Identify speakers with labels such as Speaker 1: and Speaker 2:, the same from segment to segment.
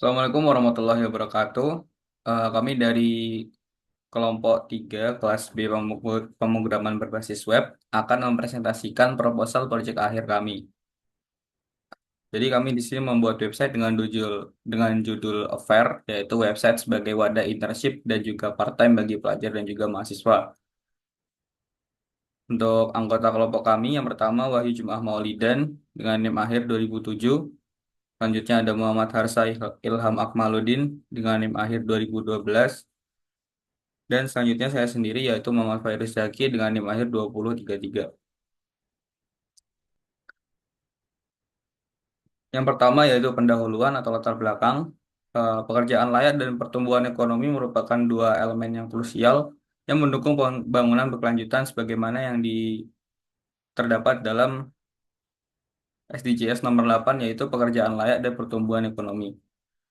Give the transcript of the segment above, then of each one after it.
Speaker 1: Assalamualaikum warahmatullahi wabarakatuh. Kami dari kelompok 3 kelas B pemrograman berbasis web akan mempresentasikan proposal proyek akhir kami. Jadi kami di sini membuat website dengan judul Affair, yaitu website sebagai wadah internship dan juga part-time bagi pelajar dan juga mahasiswa. Untuk anggota kelompok kami yang pertama Wahyu Jumaah Maulidan dengan NIM akhir 2007. Selanjutnya ada Muhammad Harsa Ilham Akmaluddin dengan NIM akhir 2012. Dan selanjutnya saya sendiri yaitu Muhammad Fairuz Zaki dengan NIM akhir 2033. Yang pertama yaitu pendahuluan atau latar belakang. Pekerjaan layak dan pertumbuhan ekonomi merupakan dua elemen yang krusial yang mendukung pembangunan berkelanjutan sebagaimana yang terdapat dalam SDGs nomor 8 yaitu pekerjaan layak dan pertumbuhan ekonomi.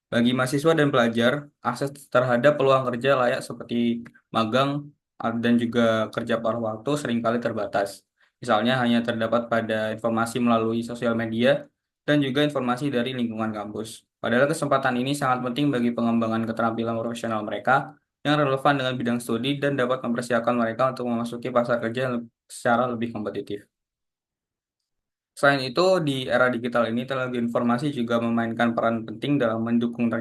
Speaker 1: Bagi mahasiswa dan pelajar, akses terhadap peluang kerja layak seperti magang dan juga kerja paruh waktu seringkali terbatas. Misalnya hanya terdapat pada informasi melalui sosial media dan juga informasi dari lingkungan kampus. Padahal kesempatan ini sangat penting bagi pengembangan keterampilan profesional mereka yang relevan dengan bidang studi dan dapat mempersiapkan mereka untuk memasuki pasar kerja secara lebih kompetitif. Selain itu, di era digital ini, teknologi informasi juga memainkan peran penting dalam mendukung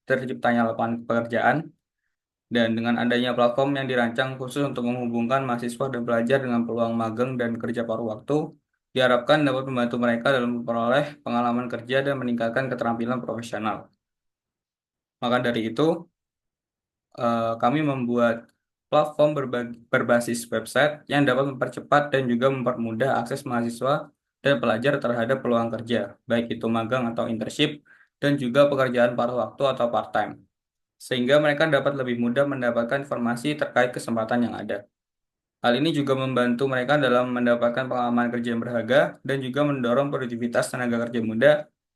Speaker 1: terciptanya lapangan pekerjaan. Dan dengan adanya platform yang dirancang khusus untuk menghubungkan mahasiswa dan pelajar dengan peluang magang dan kerja paruh waktu, diharapkan dapat membantu mereka dalam memperoleh pengalaman kerja dan meningkatkan keterampilan profesional. Maka dari itu, kami membuat platform berbasis website yang dapat mempercepat dan juga mempermudah akses mahasiswa dan pelajar terhadap peluang kerja, baik itu magang atau internship, dan juga pekerjaan paruh waktu atau part-time, sehingga mereka dapat lebih mudah mendapatkan informasi terkait kesempatan yang ada. Hal ini juga membantu mereka dalam mendapatkan pengalaman kerja yang berharga dan juga mendorong produktivitas tenaga kerja muda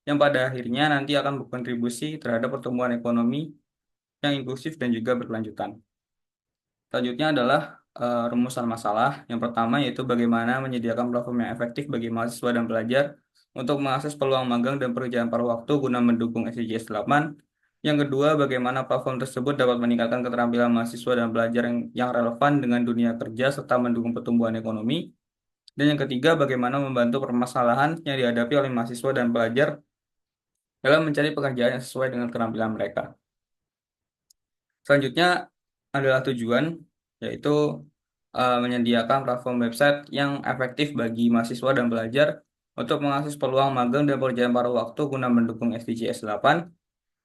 Speaker 1: yang pada akhirnya nanti akan berkontribusi terhadap pertumbuhan ekonomi yang inklusif dan juga berkelanjutan. Selanjutnya adalah rumusan masalah. Yang pertama yaitu bagaimana menyediakan platform yang efektif bagi mahasiswa dan pelajar untuk mengakses peluang magang dan pekerjaan paruh waktu guna mendukung SDGs 8. Yang kedua, bagaimana platform tersebut dapat meningkatkan keterampilan mahasiswa dan pelajar yang relevan dengan dunia kerja serta mendukung pertumbuhan ekonomi. Dan yang ketiga, bagaimana membantu permasalahan yang dihadapi oleh mahasiswa dan pelajar dalam mencari pekerjaan yang sesuai dengan keterampilan mereka. Selanjutnya adalah tujuan, yaitu menyediakan platform website yang efektif bagi mahasiswa dan pelajar untuk mengakses peluang magang dan pekerjaan paruh waktu guna mendukung SDGs 8.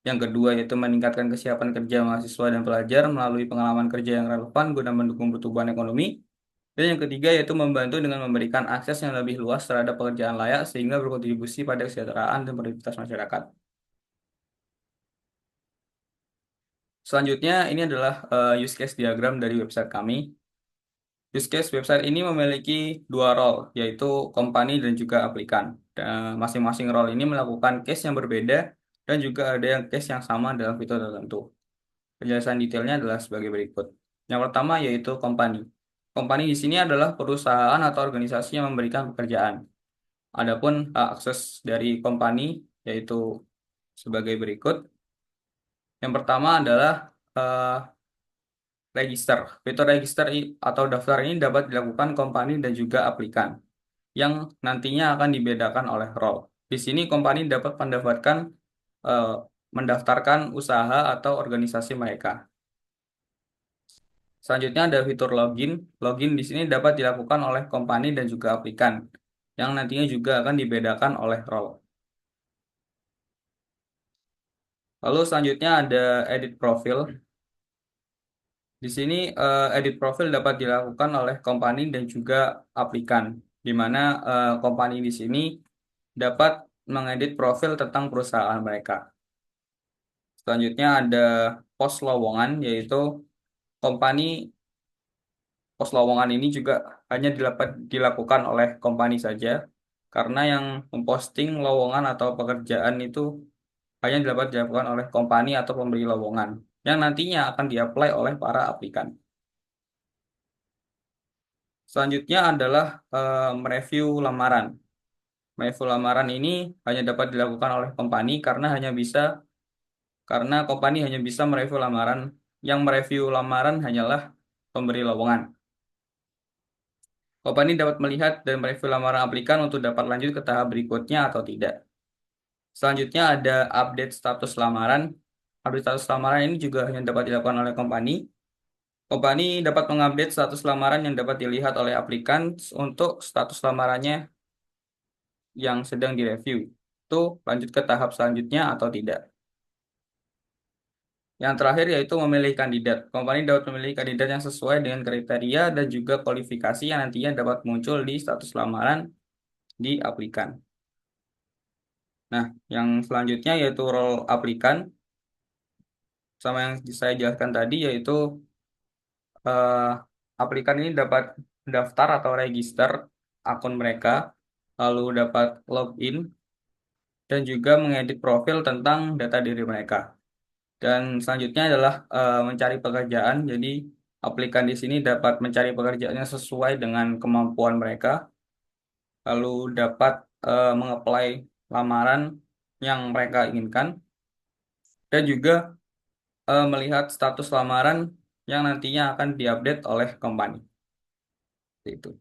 Speaker 1: Yang kedua yaitu meningkatkan kesiapan kerja mahasiswa dan pelajar melalui pengalaman kerja yang relevan guna mendukung pertumbuhan ekonomi. Dan yang ketiga yaitu membantu dengan memberikan akses yang lebih luas terhadap pekerjaan layak sehingga berkontribusi pada kesejahteraan dan produktivitas masyarakat. Selanjutnya ini adalah use case diagram dari website kami. Use case website ini memiliki dua role, yaitu company dan juga aplikan. Dan masing-masing role ini melakukan case yang berbeda dan juga ada yang case yang sama dalam fitur tertentu. Penjelasan detailnya adalah sebagai berikut. Yang pertama yaitu company. Company di sini adalah perusahaan atau organisasi yang memberikan pekerjaan. Adapun hak akses dari company yaitu sebagai berikut. Yang pertama adalah eh, register. Fitur register atau daftar ini dapat dilakukan company dan juga aplikan yang nantinya akan dibedakan oleh role. Di sini company dapat eh, mendaftarkan usaha atau organisasi mereka. Selanjutnya ada fitur login. Login di sini dapat dilakukan oleh company dan juga aplikan yang nantinya juga akan dibedakan oleh role. Lalu selanjutnya ada edit profil. Di sini edit profil dapat dilakukan oleh company dan juga aplikan, di mana company di sini dapat mengedit profil tentang perusahaan mereka. Selanjutnya ada post lowongan, yaitu company post lowongan ini juga hanya dilakukan oleh company saja, karena yang memposting lowongan atau pekerjaan itu hanya dapat dilakukan oleh company atau pemberi lowongan, yang nantinya akan diapply oleh para aplikan. Selanjutnya adalah mereview lamaran. Mereview lamaran ini hanya dapat dilakukan oleh company karena hanya bisa karena company hanya bisa mereview lamaran. Yang mereview lamaran hanyalah pemberi lowongan. Company dapat melihat dan mereview lamaran aplikan untuk dapat lanjut ke tahap berikutnya atau tidak. Selanjutnya ada update status lamaran. Update status lamaran ini juga hanya dapat dilakukan oleh company. Company dapat mengupdate status lamaran yang dapat dilihat oleh aplikan untuk status lamarannya yang sedang direview. Itu lanjut ke tahap selanjutnya atau tidak. Yang terakhir yaitu memilih kandidat. Company dapat memilih kandidat yang sesuai dengan kriteria dan juga kualifikasi yang nantinya dapat muncul di status lamaran di aplikan. Nah, yang selanjutnya yaitu role aplikan. Sama yang saya jelaskan tadi yaitu eh, aplikan ini dapat daftar atau register akun mereka, lalu dapat login dan juga mengedit profil tentang data diri mereka. Dan selanjutnya adalah mencari pekerjaan. Jadi aplikan di sini dapat mencari pekerjaannya sesuai dengan kemampuan mereka, lalu dapat mengapply lamaran yang mereka inginkan, dan juga melihat status lamaran yang nantinya akan diupdate oleh company. Itu.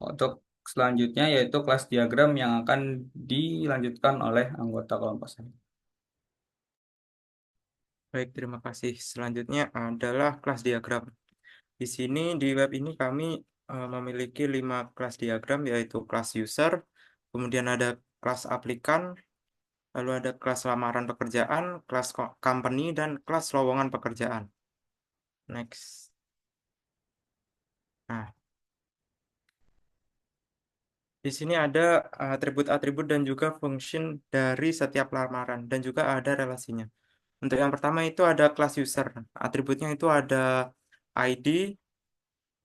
Speaker 1: Untuk selanjutnya yaitu kelas diagram yang akan dilanjutkan oleh anggota kelompok saya.
Speaker 2: Baik, terima kasih. Selanjutnya adalah kelas diagram. Di sini di web ini kami memiliki 5 kelas diagram, yaitu kelas user, kemudian ada kelas aplikan, lalu ada kelas lamaran pekerjaan, kelas company, dan kelas lowongan pekerjaan. Next. Nah, di sini ada atribut-atribut dan juga function dari setiap lamaran, dan juga ada relasinya. Untuk yang pertama itu ada kelas user. Atributnya itu ada ID,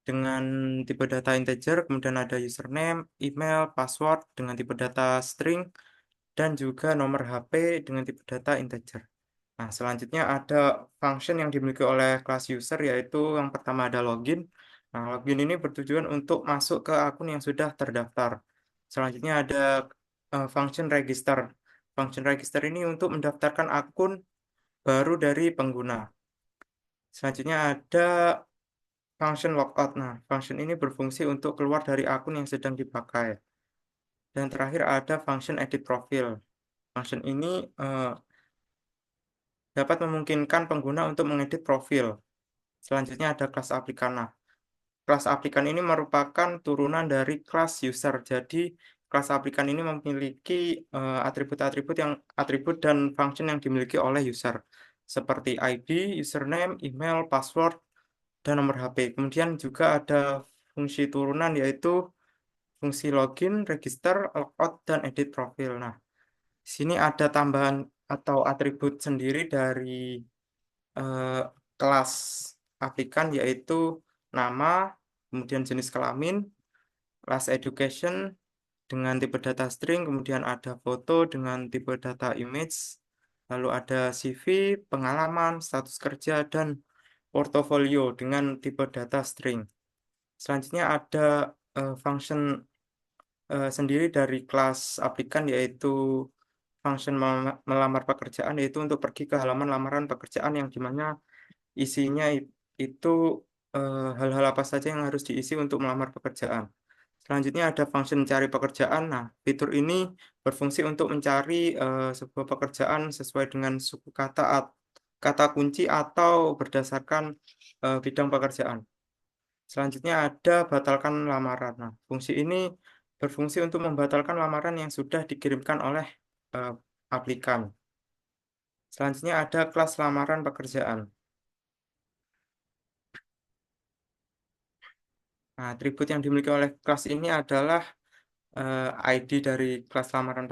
Speaker 2: dengan tipe data integer, kemudian ada username, email, password dengan tipe data string, dan juga nomor HP dengan tipe data integer. Nah, selanjutnya ada function yang dimiliki oleh kelas user, yaitu yang pertama ada login. Nah, login ini bertujuan untuk masuk ke akun yang sudah terdaftar. Selanjutnya ada function register. Function register ini untuk mendaftarkan akun baru dari pengguna. Selanjutnya ada function logout. Nah, function ini berfungsi untuk keluar dari akun yang sedang dipakai. Dan terakhir ada function edit profile. Function ini dapat memungkinkan pengguna untuk mengedit profil. Selanjutnya ada kelas aplikan. Nah, kelas aplikan ini merupakan turunan dari kelas user. Jadi, kelas aplikan ini memiliki atribut-atribut atribut dan function yang dimiliki oleh user, seperti ID, username, email, password, dan nomor HP. Kemudian juga ada fungsi turunan, yaitu fungsi login, register, logout, dan edit profil. Nah, di sini ada tambahan atau atribut sendiri dari eh, kelas aplikan, yaitu nama, kemudian jenis kelamin, kelas education dengan tipe data string, kemudian ada foto dengan tipe data image, lalu ada CV, pengalaman, status kerja, dan portofolio dengan tipe data string. Selanjutnya ada function sendiri dari kelas aplikan, yaitu function melamar pekerjaan, yaitu untuk pergi ke halaman lamaran pekerjaan yang dimana isinya itu hal-hal apa saja yang harus diisi untuk melamar pekerjaan. Selanjutnya ada function cari pekerjaan. Nah, fitur ini berfungsi untuk mencari sebuah pekerjaan sesuai dengan suku kata kata kunci atau berdasarkan bidang pekerjaan. Selanjutnya ada batalkan lamaran. Nah, fungsi ini berfungsi untuk membatalkan lamaran yang sudah dikirimkan oleh eh, aplikan. Selanjutnya ada kelas lamaran pekerjaan. Nah, atribut yang dimiliki oleh kelas ini adalah ID dari kelas lamaran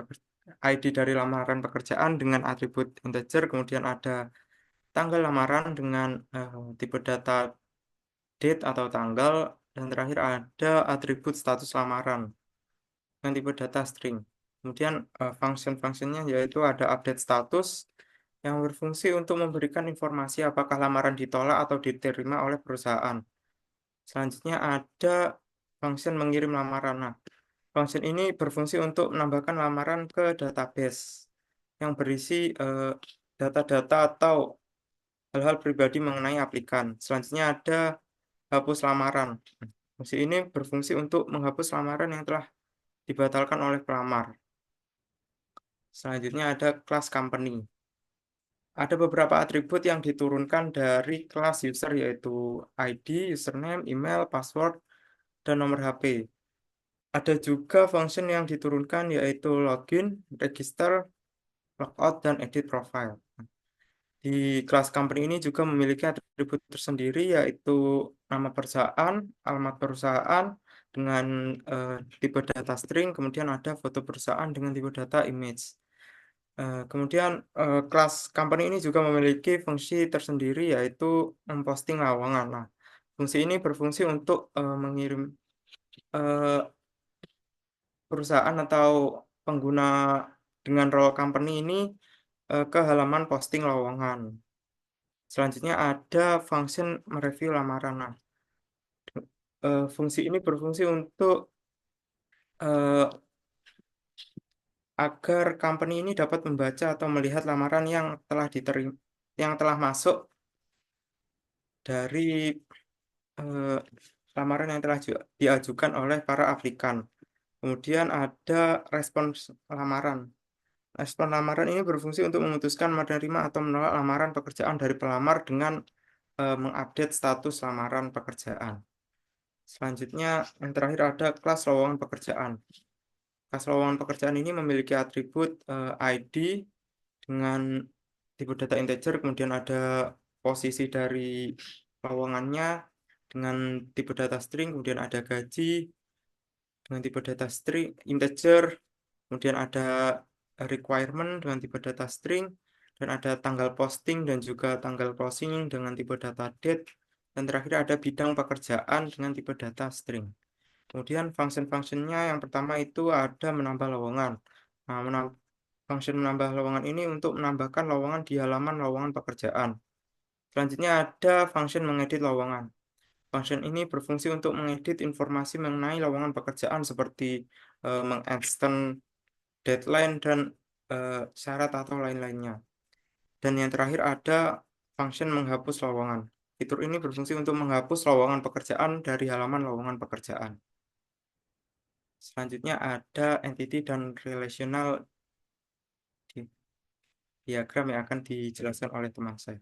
Speaker 2: ID dari lamaran pekerjaan dengan atribut integer, kemudian ada tanggal lamaran dengan tipe data date atau tanggal, dan terakhir ada atribut status lamaran dengan tipe data string. Kemudian function-functionnya yaitu ada update status yang berfungsi untuk memberikan informasi apakah lamaran ditolak atau diterima oleh perusahaan. Selanjutnya ada function mengirim lamaran. Nah, function ini berfungsi untuk menambahkan lamaran ke database. yang berisi data-data atau hal-hal pribadi mengenai aplikan. Selanjutnya ada hapus lamaran. Fungsi ini berfungsi untuk menghapus lamaran yang telah dibatalkan oleh pelamar. Selanjutnya ada kelas company. Ada beberapa atribut yang diturunkan dari kelas user yaitu ID, username, email, password, dan nomor HP. Ada juga function yang diturunkan yaitu login, register, logout, dan edit profile. Di kelas company ini juga memiliki atribut tersendiri yaitu nama perusahaan, alamat perusahaan dengan tipe data string, kemudian ada foto perusahaan dengan tipe data image. Kemudian kelas company ini juga memiliki fungsi tersendiri yaitu memposting lowongan. Nah, fungsi ini berfungsi untuk mengirim eh, perusahaan atau pengguna dengan role company ini ke halaman posting lowongan. Selanjutnya ada function mereview lamaran. Nah, fungsi ini berfungsi untuk eh, agar company ini dapat membaca atau melihat lamaran yang telah diterima, yang telah masuk dari eh, lamaran yang telah diajukan oleh para aplikan. Kemudian ada respons lamaran. Respon lamaran ini berfungsi untuk memutuskan menerima atau menolak lamaran pekerjaan dari pelamar dengan mengupdate status lamaran pekerjaan. Selanjutnya, yang terakhir ada kelas lowongan pekerjaan. Kelas lowongan pekerjaan ini memiliki atribut ID dengan tipe data integer, kemudian ada posisi dari lowongannya dengan tipe data string, kemudian ada gaji dengan tipe data string integer, kemudian ada requirement dengan tipe data string, dan ada tanggal posting dan juga tanggal closing dengan tipe data date, dan terakhir ada bidang pekerjaan dengan tipe data string. Kemudian function-functionnya yang pertama itu ada menambah lowongan. Nah, function menambah lowongan ini untuk menambahkan lowongan di halaman lowongan pekerjaan. Selanjutnya ada function mengedit lowongan. Function ini berfungsi untuk mengedit informasi mengenai lowongan pekerjaan seperti meng-extend deadline dan syarat atau lain-lainnya. Dan yang terakhir ada function menghapus lowongan. Fitur ini berfungsi untuk menghapus lowongan pekerjaan dari halaman lowongan pekerjaan. Selanjutnya ada entity dan relational diagram yang akan dijelaskan oleh teman saya.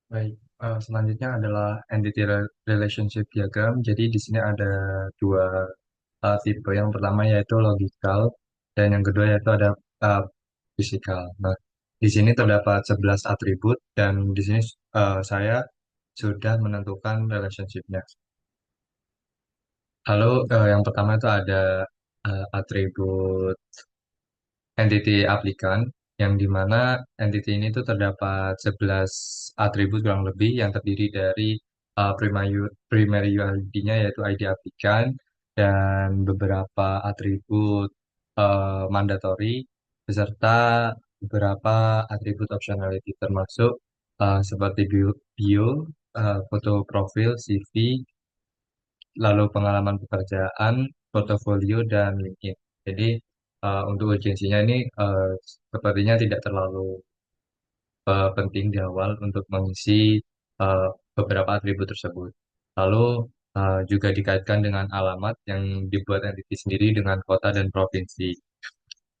Speaker 3: Baik, selanjutnya adalah entity relationship diagram. Jadi di sini ada dua tipe. Yang pertama yaitu logical dan yang kedua yaitu ada uh, physical. Nah, di sini terdapat 11 atribut dan di sini saya sudah menentukan relationship-nya. Lalu yang pertama itu ada atribut entity aplikan, yang dimana entity ini tuh terdapat 11 atribut kurang lebih yang terdiri dari primary ID-nya yaitu ID aplikan dan beberapa atribut mandatory beserta beberapa atribut optionality termasuk seperti bio, foto profil, CV, lalu pengalaman pekerjaan, portofolio, dan LinkedIn. Jadi untuk urgensinya ini sepertinya tidak terlalu penting di awal untuk mengisi eh, beberapa atribut tersebut. Lalu juga dikaitkan dengan alamat yang dibuat entity sendiri dengan kota dan provinsi.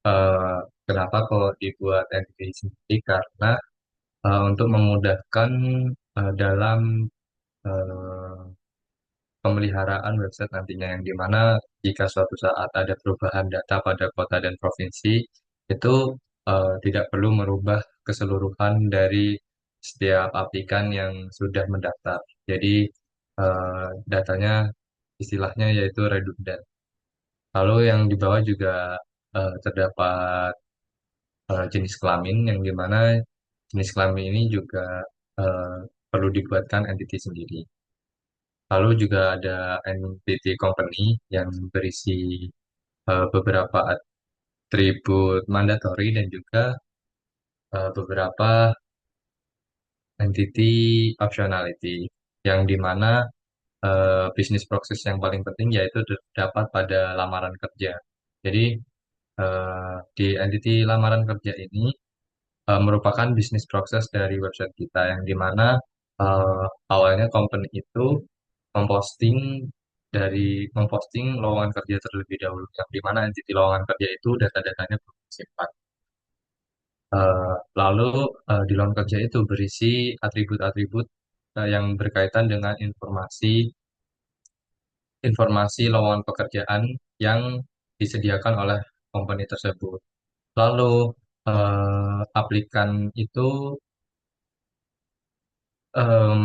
Speaker 3: Eh, Kenapa kok dibuat entity sendiri? Karena untuk memudahkan dalam eh, pemeliharaan website nantinya yang dimana jika suatu saat ada perubahan data pada kota dan provinsi itu tidak perlu merubah keseluruhan dari setiap aplikan yang sudah mendaftar. Jadi datanya istilahnya yaitu redundant. Lalu yang di bawah juga terdapat jenis kelamin yang dimana jenis kelamin ini juga eh, perlu dibuatkan entity sendiri. Lalu juga ada entity company yang berisi beberapa atribut mandatory dan juga beberapa entity optionality yang dimana bisnis proses yang paling penting yaitu terdapat pada lamaran kerja. Jadi Di entity lamaran kerja ini merupakan bisnis proses dari website kita yang dimana awalnya company itu memposting memposting lowongan kerja terlebih dahulu yang dimana entity lowongan kerja itu data-datanya belum disimpan. Lalu di lowongan kerja itu berisi atribut-atribut yang berkaitan dengan informasi informasi lowongan pekerjaan yang disediakan oleh company tersebut. Lalu aplikan itu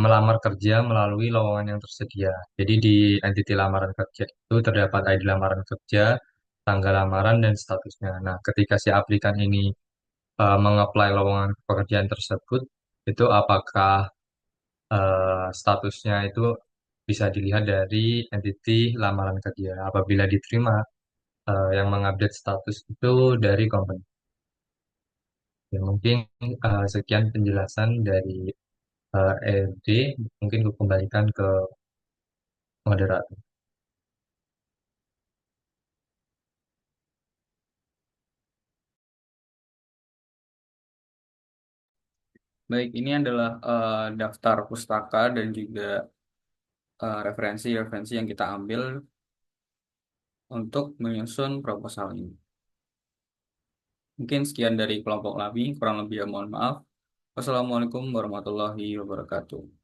Speaker 3: melamar kerja melalui lowongan yang tersedia. Jadi di entity lamaran kerja itu terdapat ID lamaran kerja, tanggal lamaran, dan statusnya. Nah, ketika si aplikan ini mengapply lowongan pekerjaan tersebut, itu apakah statusnya itu bisa dilihat dari entity lamaran kerja. Apabila diterima, yang mengupdate status itu dari company. Ya, mungkin sekian penjelasan dari ED, mungkin gue kembalikan ke moderator.
Speaker 1: Baik, ini adalah daftar pustaka dan juga referensi-referensi yang kita ambil untuk menyusun proposal ini. Mungkin sekian dari kelompok LABI, kurang lebih ya mohon maaf. Wassalamualaikum warahmatullahi wabarakatuh.